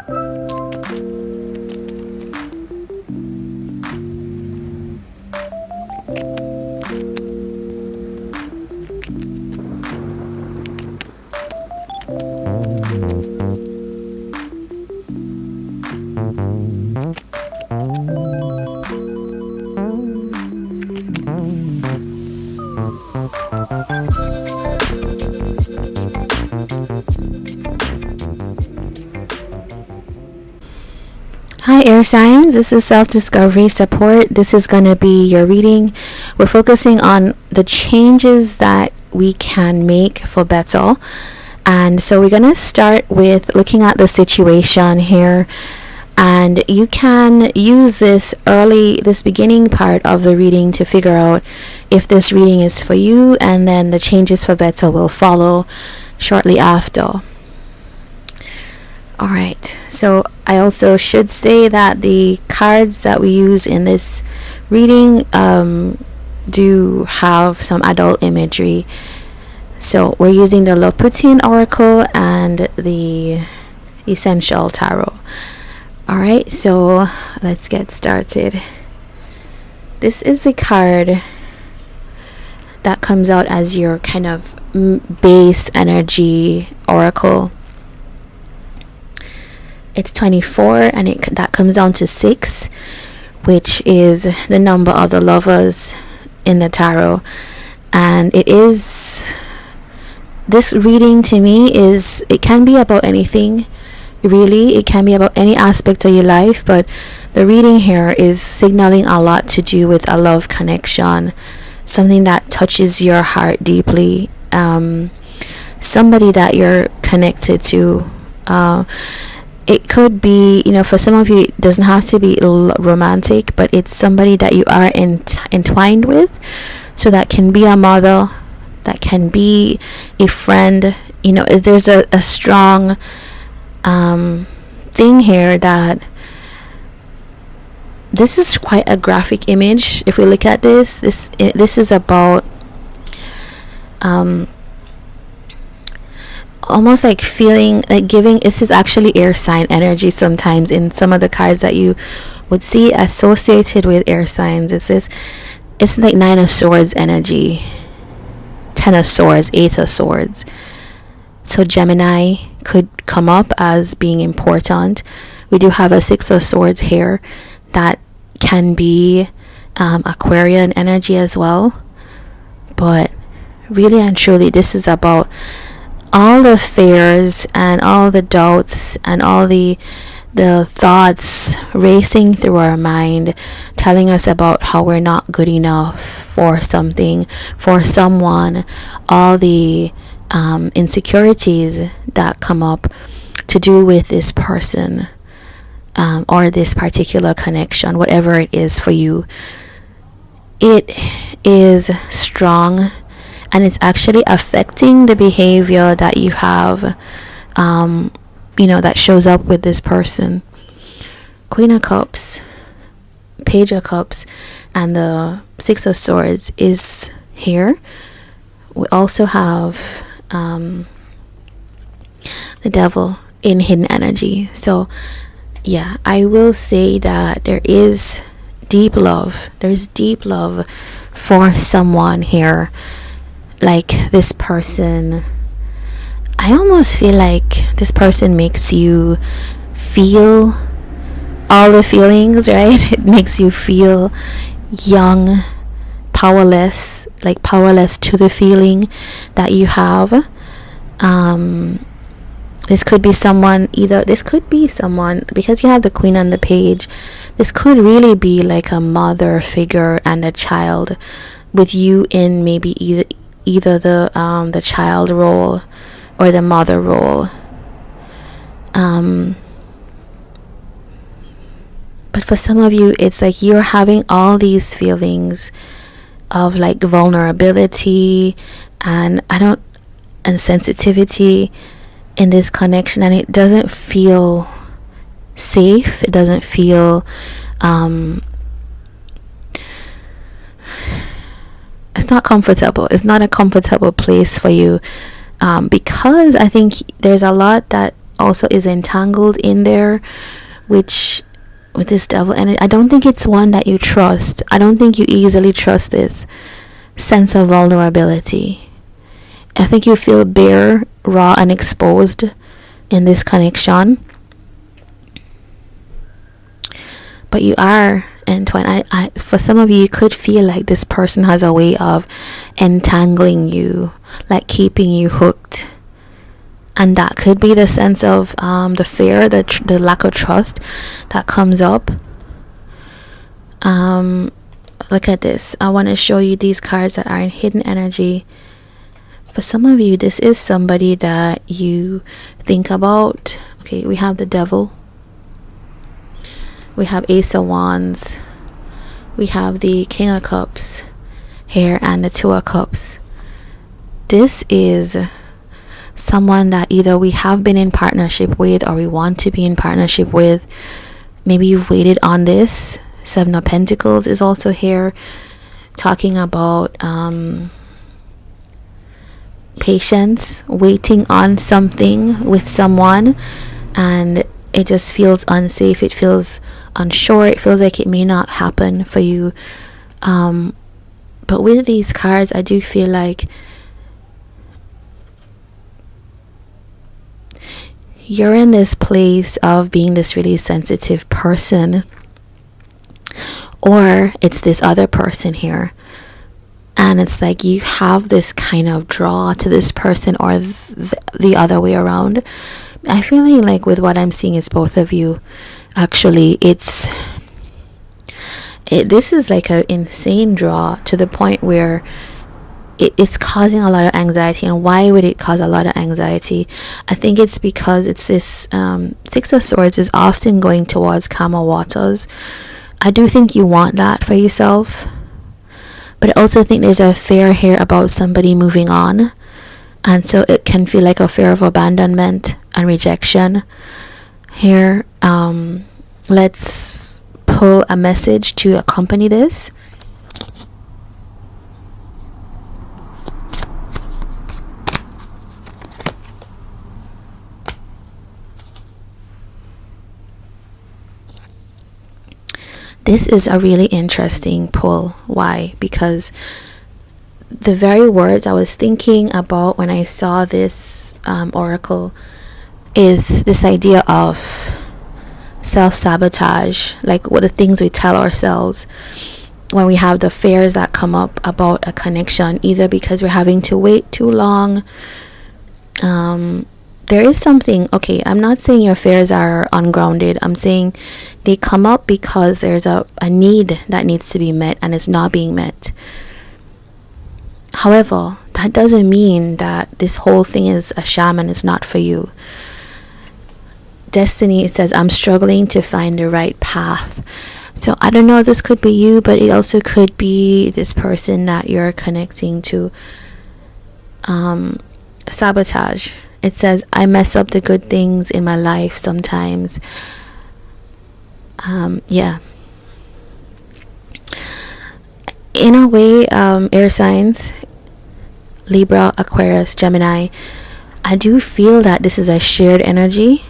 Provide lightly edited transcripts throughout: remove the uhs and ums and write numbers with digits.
Hi air signs, this is self-discovery support. This is going to be your reading. We're focusing on the changes that we can make for better. And so we're going to start with looking at the situation here. And you can use this beginning part of the reading to figure out if this reading is for you, and then the changes for better will follow shortly after. Alright, so I also should say that the cards that we use in this reading do have some adult imagery. So we're using the Loputin Oracle and the Essential Tarot. Alright, so let's get started. This is the card that comes out as your kind of base energy oracle. It's 24, and that comes down to 6, which is the number of the lovers in the tarot. And this reading to me it can be about anything, really. It can be about any aspect of your life, but the reading here is signaling a lot to do with a love connection, something that touches your heart deeply, somebody that you're connected to. It could be, for some of you, it doesn't have to be romantic, but it's somebody that you are entwined with. So that can be a mother, that can be a friend. There's a strong thing here that this is quite a graphic image. If we look at this is about almost like feeling like giving. This is actually air sign energy sometimes in some of the cards that you would see associated with air signs. It's like 9 of Swords energy, 10 of Swords, 8 of Swords. So Gemini could come up as being important. We do have a 6 of Swords here that can be Aquarian energy as well. But really and truly, this is about all the fears and all the doubts and all the thoughts racing through our mind, telling us about how we're not good enough for something, for someone, all the insecurities that come up to do with this person or this particular connection, whatever it is for you. It is strong, and it's actually affecting the behavior that you have, that shows up with this person. Queen of Cups, Page of Cups, and the 6 of Swords is here. We also have the Devil in hidden energy. So yeah, I will say that there is deep love. There's deep love for someone here. Like this person, I almost feel like this person makes you feel all the feelings, right? It makes you feel young, powerless, like powerless to the feeling that you have. This could be someone, because you have the Queen and the Page, this could really be like a mother figure and a child, with you in maybe either the child role or the mother role. But for some of you, it's like you're having all these feelings of like vulnerability and sensitivity in this connection, and it doesn't feel safe. It doesn't feel it's not comfortable. It's not a comfortable place for you, because I think there's a lot that also is entangled in there, which with this devil energy, I don't think it's one that you trust. I don't think you easily trust this sense of vulnerability. I think you feel bare, raw, and exposed in this connection. But you are entwined. For some of you, you could feel like this person has a way of entangling you, like keeping you hooked. And that could be the sense of the fear, the lack of trust that comes up. Look at this. I want to show you these cards that are in hidden energy. For some of you, this is somebody that you think about. Okay, we have the devil. We have Ace of Wands. We have the King of Cups here and the Two of Cups. This is someone that either we have been in partnership with or we want to be in partnership with. Maybe you've waited on this. Seven of Pentacles is also here, talking about patience, waiting on something with someone, and it just feels unsafe. It feels unsure. It feels like it may not happen for you. But with these cards, I do feel like you're in this place of being this really sensitive person, or it's this other person here, and it's like you have this kind of draw to this person, or the other way around. I feel like with what I'm seeing, it's both of you. Actually, this is like an insane draw to the point where it's causing a lot of anxiety. And why would it cause a lot of anxiety? I think it's because it's this Six of Swords is often going towards calmer waters. I do think you want that for yourself, but I also think there's a fear here about somebody moving on, and so it can feel like a fear of abandonment and rejection here. Let's pull a message to accompany this. This is a really interesting pull. Why? Because the very words I was thinking about when I saw this oracle is this idea of self-sabotage, like what the things we tell ourselves when we have the fears that come up about a connection, either because we're having to wait too long. There is something, okay, I'm not saying your fears are ungrounded. I'm saying they come up because there's a need that needs to be met and it's not being met. However, that doesn't mean that this whole thing is a sham and it's not for you. Destiny, it says, I'm struggling to find the right path. So I don't know, this could be you, but it also could be this person that you're connecting to. Sabotage. It says, I mess up the good things in my life sometimes. Yeah. In a way, air signs, Libra, Aquarius, Gemini, I do feel that this is a shared energy.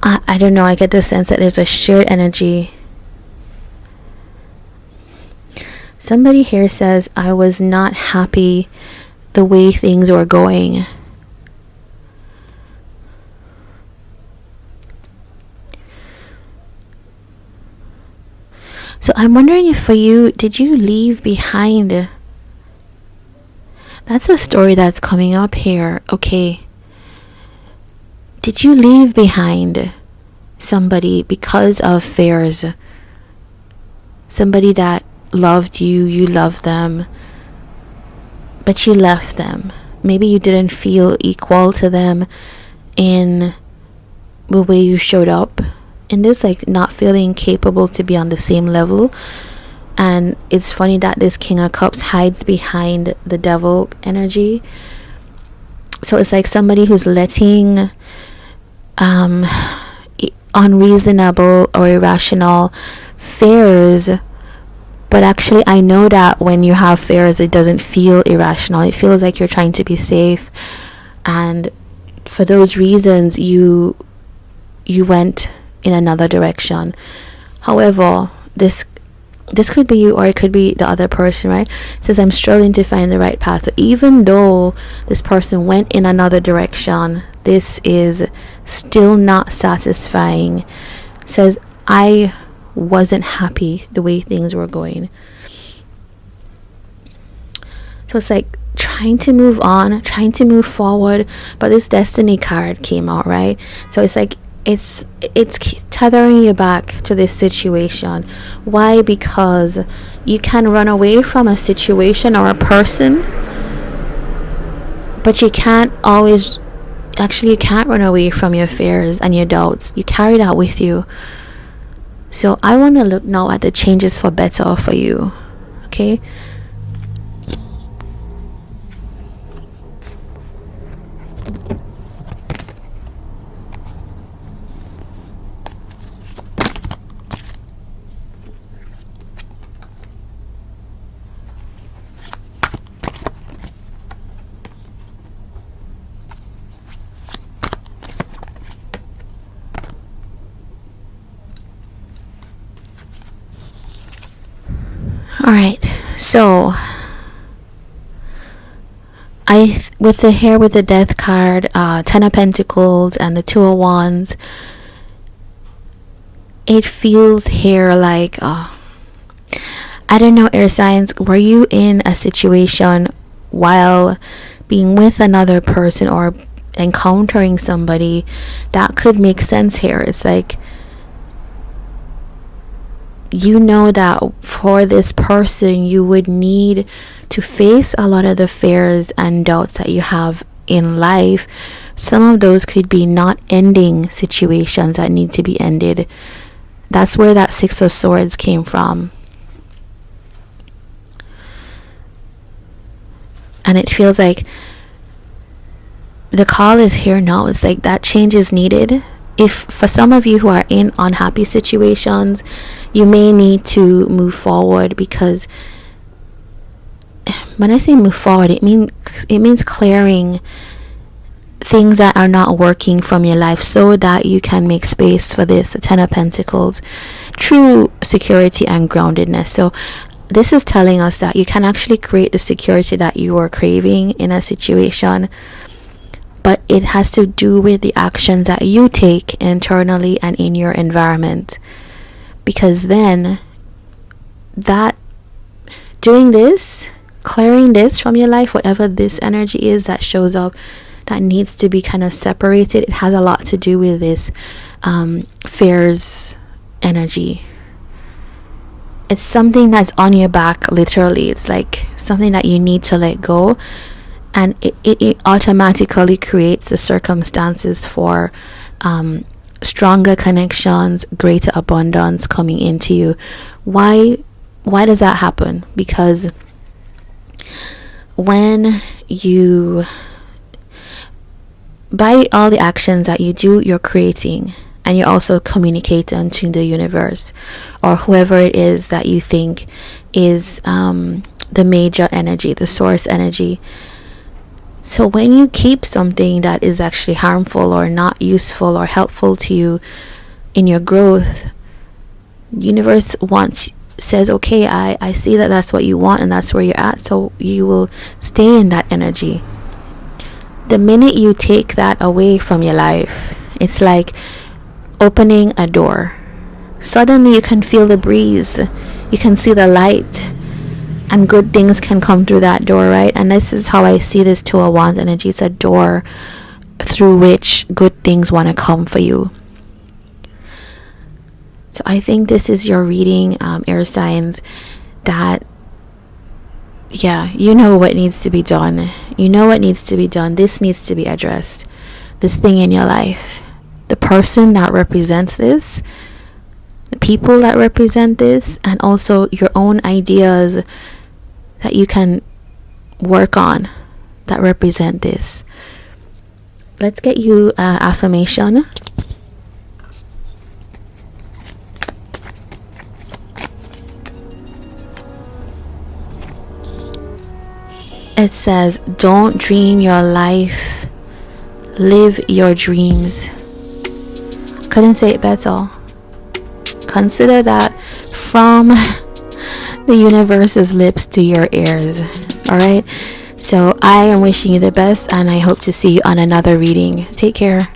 I don't know, I get the sense that there's a shared energy. Somebody here says, I was not happy the way things were going. So I'm wondering if for you, did you leave behind? That's a story that's coming up here. Okay. Did you leave behind somebody because of fears? Somebody that loved you, you loved them, but you left them. Maybe you didn't feel equal to them in the way you showed up. In this, like, not feeling capable to be on the same level. And it's funny that this King of Cups hides behind the devil energy. So it's like somebody who's letting unreasonable or irrational fears. But actually, I know that when you have fears, it doesn't feel irrational. It feels like you're trying to be safe and for those reasons you went in another direction. However, this could be you, or it could be the other person, right? It says, I'm struggling to find the right path. So even though this person went in another direction, this is still not satisfying. It says, I wasn't happy the way things were going. So it's like trying to move on, trying to move forward, but this destiny card came out, right? So it's like it's tethering you back to this situation. Why? Because you can run away from a situation or a person, but you can't always, actually you can't run away from your fears and your doubts. You carry that with you. So I want to look now at the changes for better for you. Okay. All right, so with the death card, 10 of Pentacles and the 2 of Wands, it feels here like, I don't know, air signs, were you in a situation while being with another person or encountering somebody? That could make sense here. It's like, you know that for this person you would need to face a lot of the fears and doubts that you have in life. Some of those could be not ending situations that need to be ended. That's where that 6 of Swords came from. And it feels like the call is here now. It's like that change is needed. If for some of you who are in unhappy situations, you may need to move forward, because when I say move forward, it means clearing things that are not working from your life so that you can make space for this, the 10 of Pentacles, true security and groundedness. So this is telling us that you can actually create the security that you are craving in a situation, but it has to do with the actions that you take internally and in your environment. Because then that doing this, clearing this from your life, whatever this energy is that shows up that needs to be kind of separated, it has a lot to do with this fears energy. It's something that's on your back, literally. It's like something that you need to let go, and it automatically creates the circumstances for stronger connections, greater abundance coming into you. Why does that happen? Because when you, by all the actions that you do, you're creating, and you also communicate to the universe or whoever it is that you think is the major energy, the source energy. So when you keep something that is actually harmful or not useful or helpful to you in your growth, universe says, okay, I see that that's what you want and that's where you're at, so you will stay in that energy. The minute you take that away from your life, it's like opening a door. Suddenly you can feel the breeze, you can see the light, and good things can come through that door, right? And this is how I see this 2 of Wands energy. It's a door through which good things want to come for you. So I think this is your reading, air signs, that you know what needs to be done. You know what needs to be done. This needs to be addressed. This thing in your life, the person that represents this, the people that represent this, and also your own ideas that you can work on that represent this. Let's get you affirmation. It says, don't dream your life Live your dreams. Couldn't say it better. Consider that from the universe's lips to your ears. Alright? So I am wishing you the best, and I hope to see you on another reading. Take care.